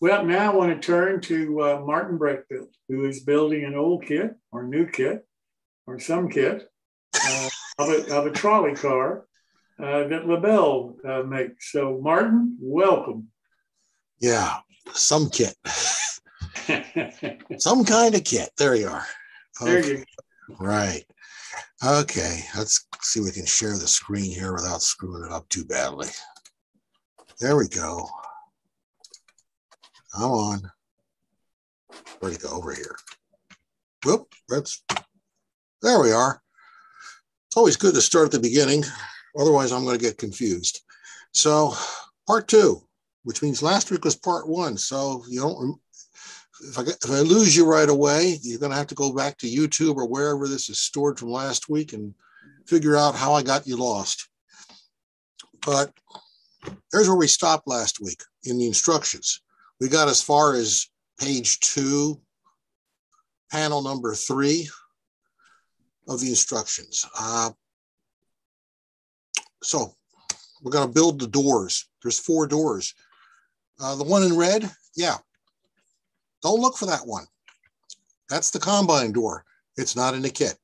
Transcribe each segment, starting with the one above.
Well, now I want to turn to Martin Breckfield, who is building an old kit or new kit or some kit of a trolley car that LaBelle makes. So, Martin, welcome. Yeah, some kit. Some kind of kit. There you are. There Okay. you go. Right. Okay, let's see if we can share the screen here without screwing it up too badly. There we go. Come on. Where'd it go? Over here. Whoop, there we are. It's always good to start at the beginning. Otherwise, I'm going to get confused. So, part 2, which means last week was part 1. So, you don't, if I lose you right away, you're going to have to go back to YouTube or wherever this is stored from last week and figure out how I got you lost. But here's where we stopped last week in the instructions. We got as far as page 2, panel number 3 of the instructions. So we're going to build the doors. There's 4 doors. The one in red, yeah. Don't look for that one. That's the combine door. It's not in the kit.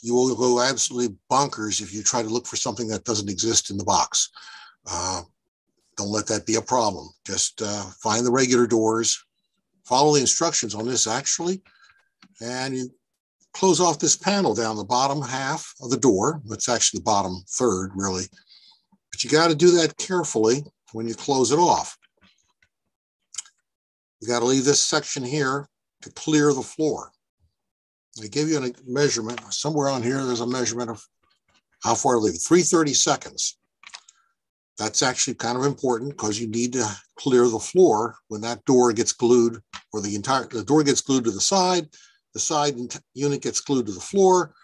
You will go absolutely bonkers if you try to look for something that doesn't exist in the box. Don't let that be a problem. Just find the regular doors. Follow the instructions on this actually. And you close off this panel down the bottom half of the door. It's actually the bottom third, really. But you got to do that carefully when you close it off. You got to leave this section here to clear the floor. They give you a measurement. Somewhere on here, there's a measurement of how far to leave. 330 seconds. That's actually kind of important because you need to clear the floor when that door gets glued, or the door gets glued to the side unit gets glued to the floor,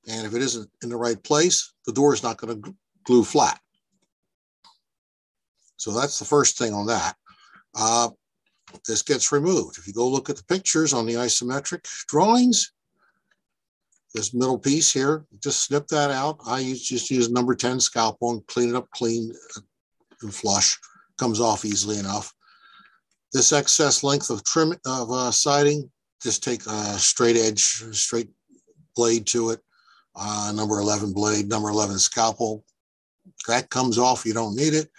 and if it isn't in the right place, the door is not going to glue flat. So that's the first thing on that. This gets removed. If you go look at the pictures on the isometric drawings, this middle piece here, just snip that out. I just use number 10 scalpel and clean it up clean and flush. Comes off easily enough. This excess length of trim of siding, just take a straight blade to it. Number 11 blade, number 11 scalpel. That comes off. You don't need it.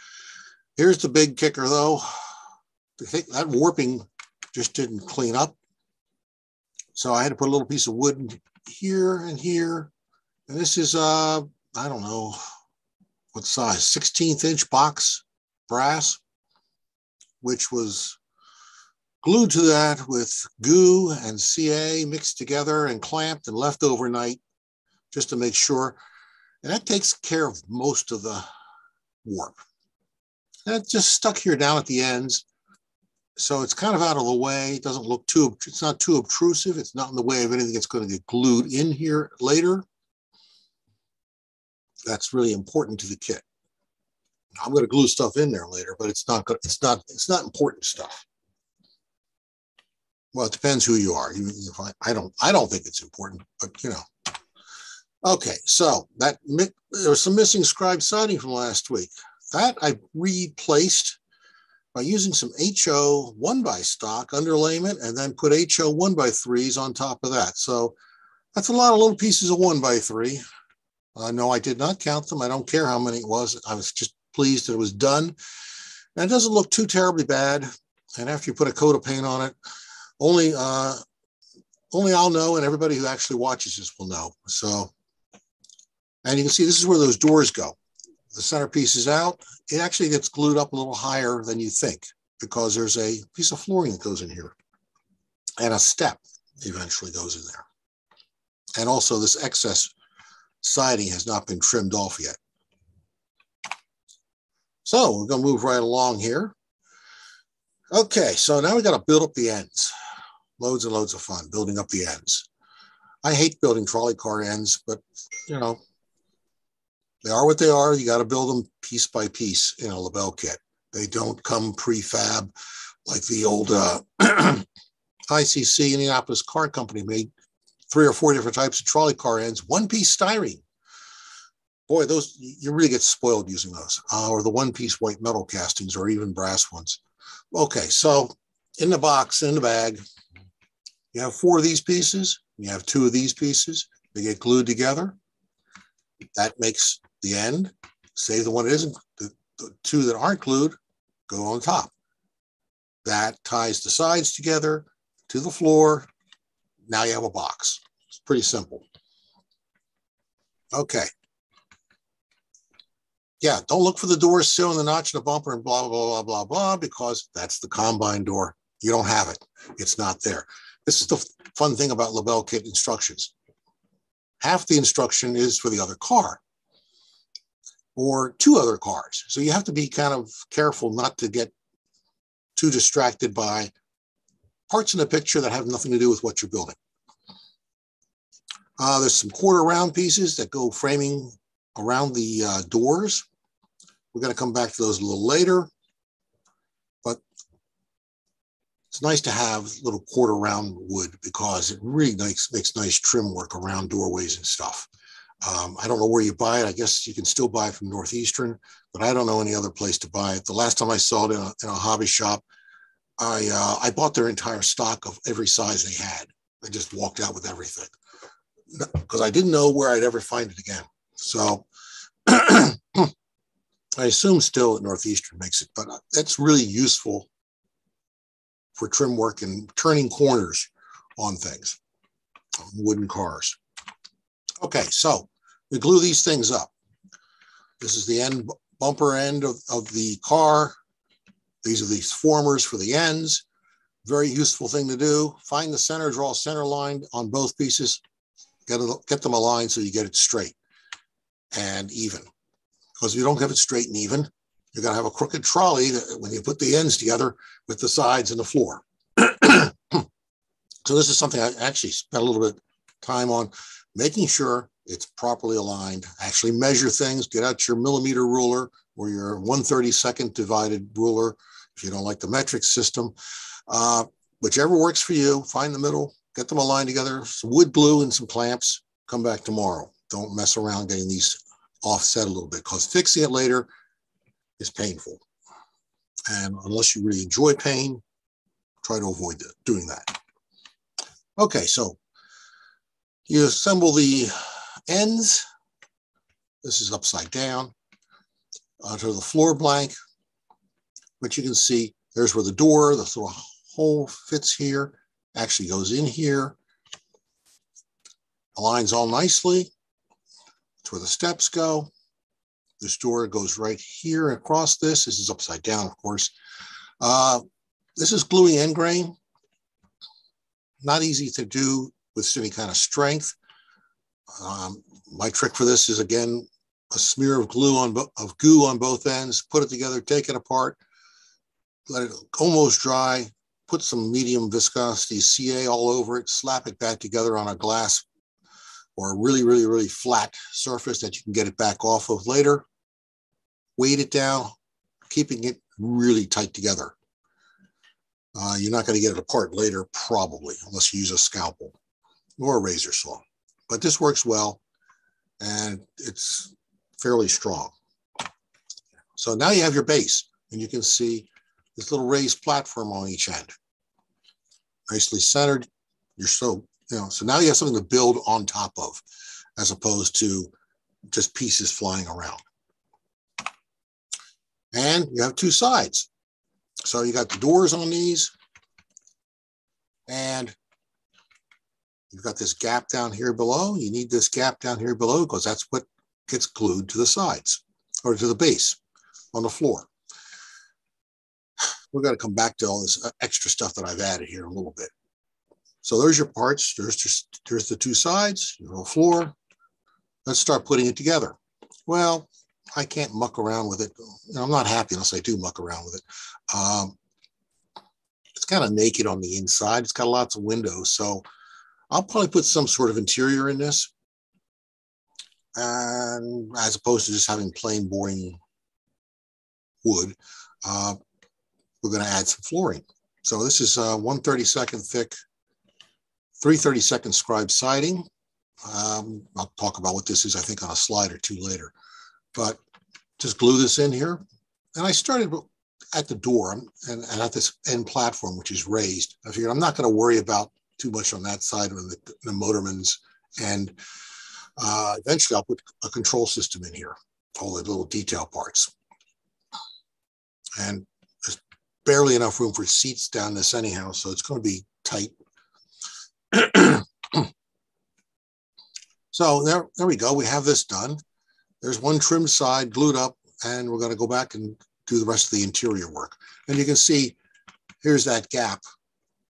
Here's the big kicker, though. That warping just didn't clean up. So I had to put a little piece of wood here and here. And this is, I don't know what size, 16th inch box brass, which was glued to that with goo and CA mixed together and clamped and left overnight just to make sure. And that takes care of most of the warp. That just stuck here down at the ends. So it's kind of out of the way. It doesn't look it's not too obtrusive. It's not in the way of anything that's going to get glued in here later. That's really important to the kit. I'm going to glue stuff in there later, but it's not important stuff. Well, it depends who you are. I don't think it's important, but you know. Okay, so there was some missing scribe siding from last week. That I replaced by using some HO 1x stock underlayment and then put HO 1x3s on top of that. So that's a lot of little pieces of 1x3. No, I did not count them. I don't care how many it was. I was just pleased that it was done. And it doesn't look too terribly bad. And after you put a coat of paint on it, only I'll know, and everybody who actually watches this will know. So, and you can see this is where those doors go. The centerpiece is out. It actually gets glued up a little higher than you think because there's a piece of flooring that goes in here and a step eventually goes in there. And also this excess siding has not been trimmed off yet. So we're going to move right along here. Okay, so now we got to build up the ends. Loads and loads of fun building up the ends. I hate building trolley car ends, but you know, they are what they are. You got to build them piece by piece in a LaBelle kit. They don't come prefab like the old ICC Indianapolis Car Company made 3 or 4 different types of trolley car ends, one-piece styrene. Boy, those, you really get spoiled using those, or the one-piece white metal castings or even brass ones. Okay, so in the box, in the bag, you have 4 of these pieces. You have 2 of these pieces. They get glued together. That makes the end. Save the one that isn't. The 2 that aren't glued go on top. That ties the sides together to the floor. Now you have a box. It's pretty simple. Okay. Yeah, don't look for the door sill and the notch and the bumper and blah, blah, blah, blah, blah, because that's the combine door. You don't have it. It's not there. This is the fun thing about LaBelle kit instructions. Half the instruction is for the other car or 2 other cars. So you have to be kind of careful not to get too distracted by parts in the picture that have nothing to do with what you're building. There's some quarter round pieces that go framing around the doors. We're going to come back to those a little later, but it's nice to have little quarter round wood because it really makes nice trim work around doorways and stuff. I don't know where you buy it. I guess you can still buy it from Northeastern, but I don't know any other place to buy it. The last time I saw it in a hobby shop, I bought their entire stock of every size they had. I just walked out with everything because I didn't know where I'd ever find it again. So I assume still at Northeastern makes it, but that's really useful for trim work and turning corners on things, wooden cars. Okay, so we glue these things up. This is the end bumper end of the car. These are these formers for the ends. Very useful thing to do. Find the center, draw a center line on both pieces. Get them aligned so you get it straight and even. Because if you don't have it straight and even, you're going to have a crooked trolley when you put the ends together with the sides and the floor. So this is something I actually spent a little bit of time on, making sure it's properly aligned. Actually measure things. Get out your millimeter ruler or your 1/32 divided ruler if you don't like the metric system. Whichever works for you, find the middle, get them aligned together, some wood glue and some clamps. Come back tomorrow. Don't mess around getting these offset a little bit because fixing it later is painful. And unless you really enjoy pain, try to avoid doing that. Okay, so you assemble the ends. This is upside down onto the floor blank. But you can see there's where the door, the little hole fits here, actually goes in here. Aligns all nicely. That's where the steps go. This door goes right here across this. This is upside down, of course. This is gluing end grain. Not easy to do with any kind of strength. My trick for this is, again, a smear of goo on both ends. Put it together, take it apart, let it almost dry. Put some medium viscosity CA all over it. Slap it back together on a glass or a really, really, really flat surface that you can get it back off of later. Weight it down, keeping it really tight together. You're not going to get it apart later, probably, unless you use a scalpel or a razor saw. But this works well, and it's fairly strong. So now you have your base, and you can see this little raised platform on each end. Nicely centered. So now you have something to build on top of, as opposed to just pieces flying around. And you have 2 sides. So you got the doors on these, and you've got this gap down here below. You need this gap down here below because that's what gets glued to the sides or to the base on the floor. We're going to come back to all this extra stuff that I've added here in a little bit. So there's your parts. There's the 2 sides, your floor. Let's start putting it together. Well, I can't muck around with it. I'm not happy unless I do muck around with it. It's kind of naked on the inside. It's got lots of windows. So I'll probably put some sort of interior in this. And as opposed to just having plain boring wood, we're going to add some flooring. So this is 1/32 thick, 3/32 scribe siding. I'll talk about what this is, I think, on a slide or 2 later. But just glue this in here. And I started at the door and at this end platform, which is raised. I figured I'm not going to worry about too much on that side of the motorman's, and eventually I'll put a control system in here, all the little detail parts. And there's barely enough room for seats down this anyhow, so it's going to be tight. So there we go. We have this done. There's one trim side glued up, and we're going to go back and do the rest of the interior work. And you can see here's that gap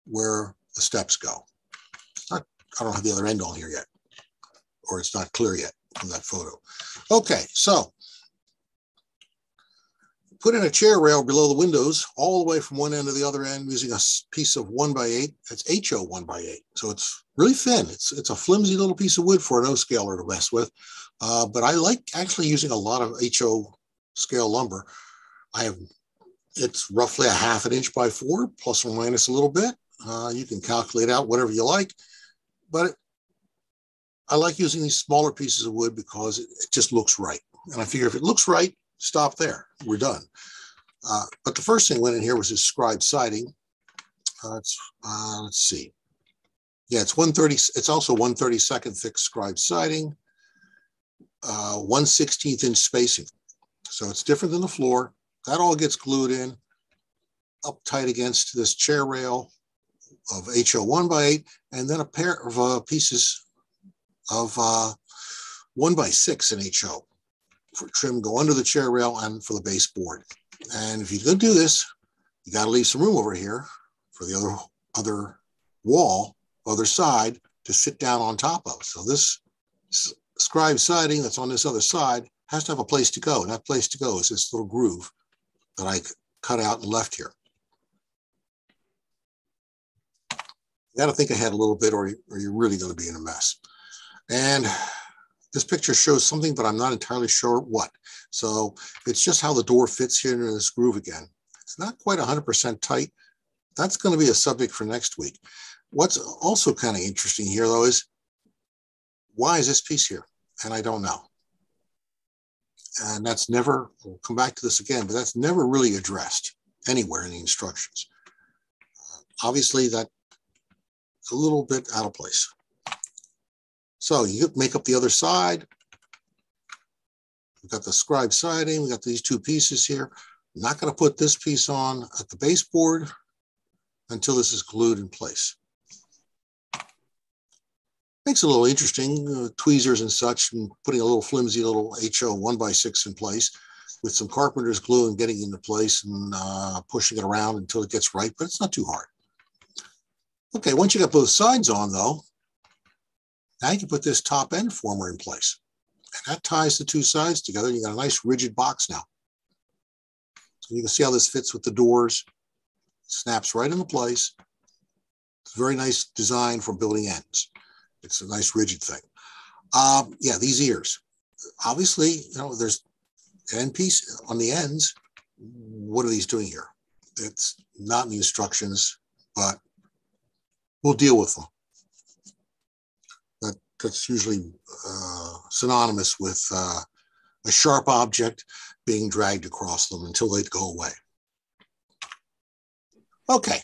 where the steps go. I don't have the other end on here yet, or it's not clear yet from that photo. Okay, so put in a chair rail below the windows all the way from one end to the other end using a piece of 1x8. That's HO 1x8. So it's really thin. It's a flimsy little piece of wood for an O-scaler to mess with. But I like actually using a lot of HO scale lumber. It's roughly a 1/2 inch by 4, plus or minus a little bit. You can calculate out whatever you like. But I like using these smaller pieces of wood because it just looks right. And I figure if it looks right, stop there. We're done. But the first thing went in here was this scribe siding. Let's see. Yeah, it's 130. It's also 1/32 thick scribe siding, 1/16 inch spacing. So it's different than the floor. That all gets glued in up tight against this chair rail of HO 1x8, and then a pair of pieces of 1x6 in HO for trim go under the chair rail and for the baseboard. And if you're going to do this, you got to leave some room over here for the other wall, other side to sit down on top of. So this scribe siding that's on this other side has to have a place to go. And that place to go is this little groove that I cut out and left here. You got to think ahead a little bit, or you're really going to be in a mess. And this picture shows something, but I'm not entirely sure what. So it's just how the door fits here in this groove again. It's not quite 100% tight. That's going to be a subject for next week. What's also kind of interesting here, though, is why is this piece here? And I don't know. And that's never, we'll come back to this again, but that's never really addressed anywhere in the instructions. Obviously, that's a little bit out of place. So you make up the other side. We've got the scribe siding. We got these two pieces here. I'm not going to put this piece on at the baseboard until this is glued in place. Makes it a little interesting, tweezers and such, and putting a little flimsy little HO 1x6 in place with some carpenter's glue and getting it into place and pushing it around until it gets right, but it's not too hard. Okay, once you got both sides on, though, now you can put this top end former in place. And that ties the two sides together. You got a nice rigid box now. So you can see how this fits with the doors. Snaps right into place. It's a very nice design for building ends. It's a nice rigid thing. Yeah, these ears. Obviously, you know, there's an end piece on the ends. What are these doing here? It's not in the instructions, but we'll deal with them. That's usually synonymous with a sharp object being dragged across them until they go away. Okay,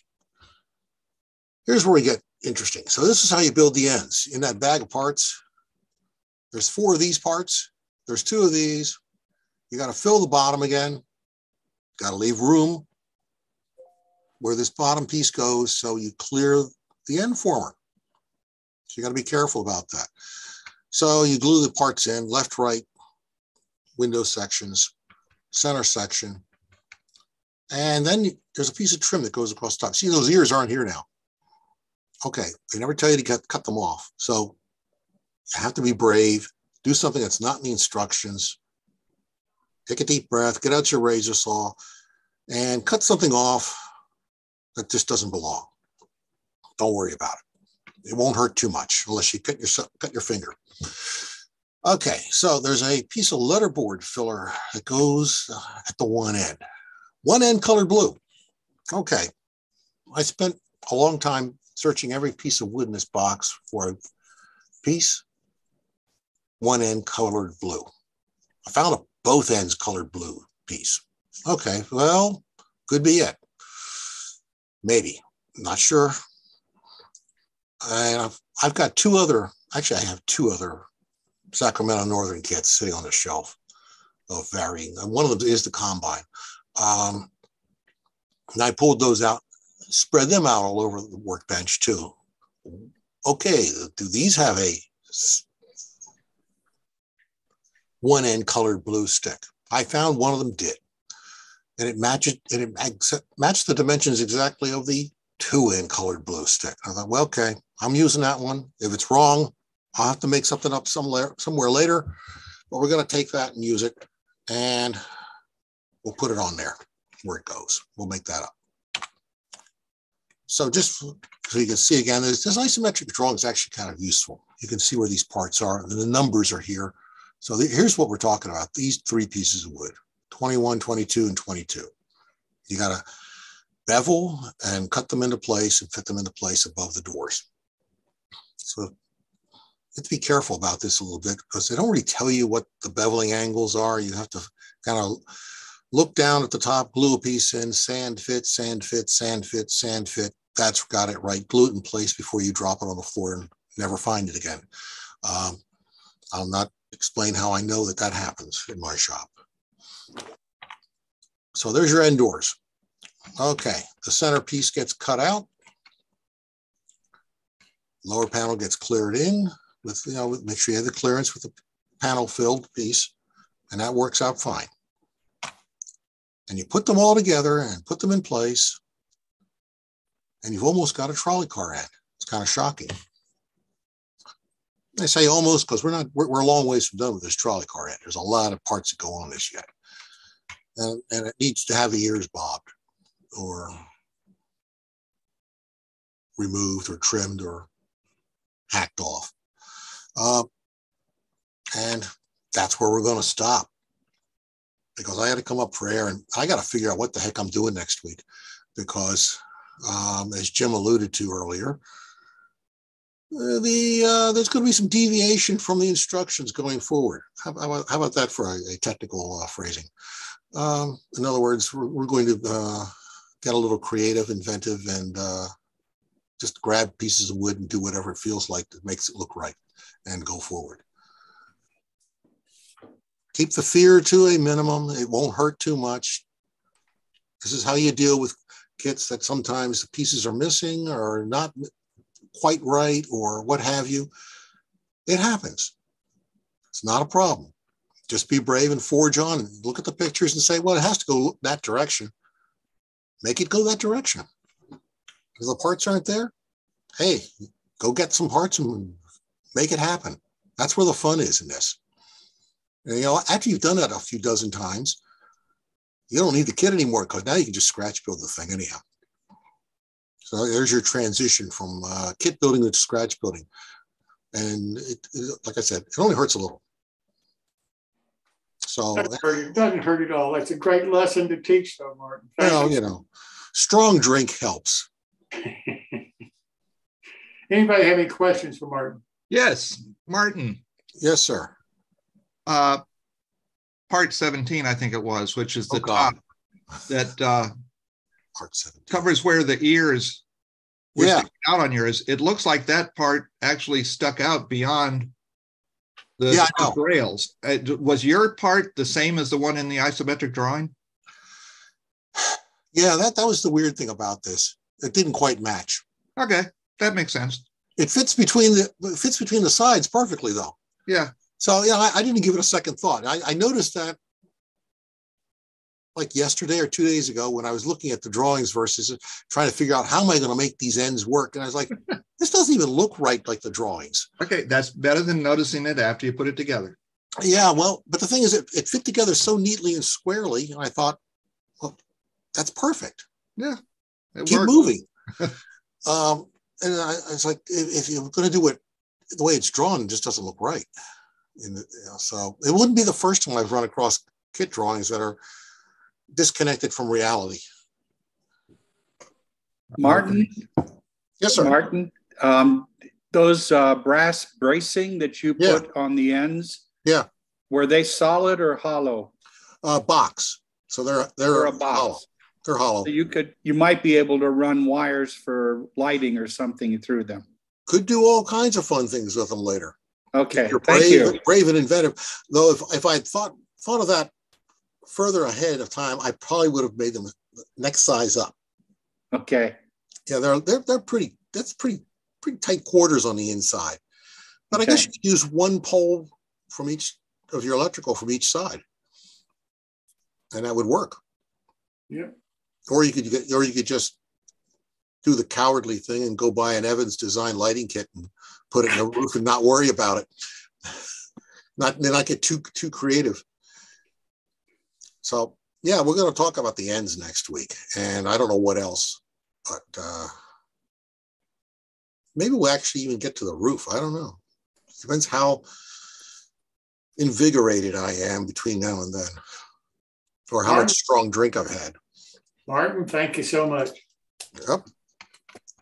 here's where we get interesting. So this is how you build the ends. In that bag of parts, there's 4 of these parts. There's 2 of these. You got to fill the bottom again. Got to leave room where this bottom piece goes so you clear the end former. So you got to be careful about that. So you glue the parts in, left, right, window sections, center section. And then there's a piece of trim that goes across the top. See, those ears aren't here now. Okay, they never tell you to cut them off. So you have to be brave. Do something that's not in the instructions. Take a deep breath, get out your razor saw, and cut something off that just doesn't belong. Don't worry about it. It won't hurt too much unless you cut your finger. Okay, so there's a piece of letterboard filler that goes at the one end. One end colored blue. Okay, I spent a long time searching every piece of wood in this box for a piece, one end colored blue. I found a both ends colored blue piece. Okay, well, Could be it. Maybe. Not sure. And I've got I have two other Sacramento Northern kits sitting on the shelf of varying. One of them is the Combine. And I pulled those out, spread them out all over the workbench too. Okay, do these have a one end colored blue stick? I found one of them did. And it matched the dimensions exactly of the 2-end colored blue stick. I thought, well, okay, I'm using that one. If it's wrong, I'll have to make something up somewhere later, but we're going to take that and use it, and we'll put it on there where it goes. We'll make that up. So just so you can see again, this isometric drawing is actually kind of useful. You can see where these parts are, and the numbers are here. So here's what we're talking about. These 3 pieces of wood, 21, 22, and 22. You got to bevel and cut them into place and fit them into place above the doors. So you have to be careful about this a little bit because they don't really tell you what the beveling angles are. You have to kind of look down at the top, glue a piece in, sand fit, sand fit, sand fit, sand fit. That's got it right. Glue it in place before you drop it on the floor and never find it again. I'll not explain how I know that happens in my shop. So there's your end doors. Okay, the center piece gets cut out. Lower panel gets cleared in with, make sure you have the clearance with the panel filled piece, and that works out fine. And you put them all together and put them in place, and you've almost got a trolley car end. It's kind of shocking. I say almost because we're a long ways from done with this trolley car end. There's a lot of parts that go on this yet. And it needs to have the ears bobbed or removed or trimmed or hacked off. And that's where we're going to stop because I had to come up for air and I got to figure out what the heck I'm doing next week because as Jim alluded to earlier, there's going to be some deviation from the instructions going forward. How about that for a technical phrasing? In other words, we're going to get a little creative, inventive, and just grab pieces of wood and do whatever it feels like that makes it look right and go forward. Keep the fear to a minimum. It won't hurt too much. This is how you deal with kits that sometimes the pieces are missing or not quite right or what have you. It happens. It's not a problem. Just be brave and forge on and look at the pictures and say, well, it has to go that direction. Make it go that direction. If the parts aren't there, hey, go get some parts and make it happen. That's where the fun is in this. And, after you've done that a few dozen times, you don't need the kit anymore because now you can just scratch build the thing anyhow. So there's your transition from kit building to scratch building. And like I said, it only hurts a little. So it doesn't hurt at all. That's a great lesson to teach, though, Martin. Well, strong drink helps. Anybody have any questions for Martin? Yes, Martin. Yes, sir. Part 17, I think it was, which is the top that Part 17 covers where the ears were sticking out on yours. It looks like that part actually stuck out beyond the rails. Was your part the same as the one in the isometric drawing? Yeah, that was the weird thing about this. It didn't quite match. Okay, that makes sense. It fits between the sides perfectly, though. Yeah. So I didn't give it a second thought. I noticed that like yesterday or 2 days ago when I was looking at the drawings versus trying to figure out how am I going to make these ends work, and I was like, this doesn't even look right like the drawings. Okay, that's better than noticing it after you put it together. Yeah, well, but the thing is, it fit together so neatly and squarely, and I thought, well, that's perfect. Yeah, keep moving. And it's like, if you're going to do it the way it's drawn, it just doesn't look right. So it wouldn't be the first time I've run across kit drawings that are disconnected from reality. Martin? Yes, sir. Martin, those brass bracing that you put on the ends, were they solid or hollow? Box. So they're a box. hollow. They're hollow. So you might be able to run wires for lighting or something through them. Could do all kinds of fun things with them later. Okay, You're thank you. Brave and inventive. Though if I had thought of that further ahead of time, I probably would have made them next size up. Okay. Yeah, they're pretty. That's pretty tight quarters on the inside. But I guess you could use one pole from each of your electrical from each side, and that would work. Yeah. Or you could just do the cowardly thing and go buy an Evans design lighting kit and put it in the roof and not worry about it. Not get too creative. So yeah, we're going to talk about the ends next week, and I don't know what else, but maybe we'll actually even get to the roof. I don't know. It depends how invigorated I am between now and then, or how much strong drink I've had. Martin, thank you so much. Yep.